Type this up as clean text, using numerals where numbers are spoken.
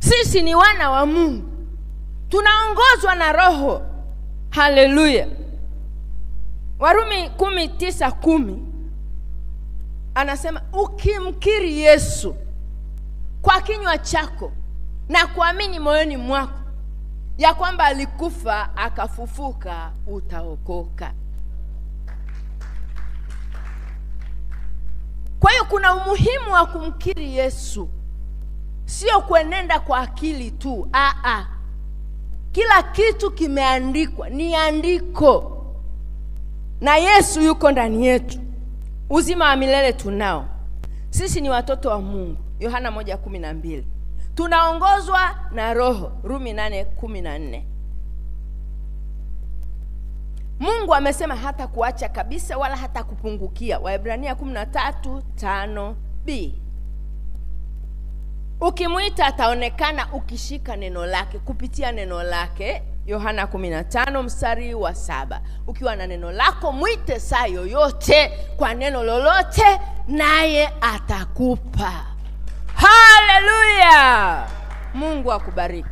Sisi ni wana wa Mungu, tunaongozwa na Roho. Haleluya. Warumi 10:9-10 anasema, ukimkiri Yesu kwa kinywa chako na kuamini moyoni mwako ya kwamba alikufa akafufuka, utaokoka. Kwa hiyo kuna umuhimu wa kumkiri Yesu, sio kuenenda kwa akili tu. Kila kitu kimeandikwa, ni andiko, na Yesu yuko ndani yetu. Uzima wa milele tunao. Sisi ni watoto wa Mungu, Yohana 1:12. Tunaongozwa na Roho, Rumi 8:14. Mungu amesema hata kuacha kabisa wala hata kupungukia, Waebrania 13:5b. Ukimuita ataonekana ukishika neno lake, kupitia neno lake, Yohana 15:7. Ukiwa na neno lako mwite saa yoyote kwa neno lolote, naye atakupa. Haleluya. Mungu akubariki.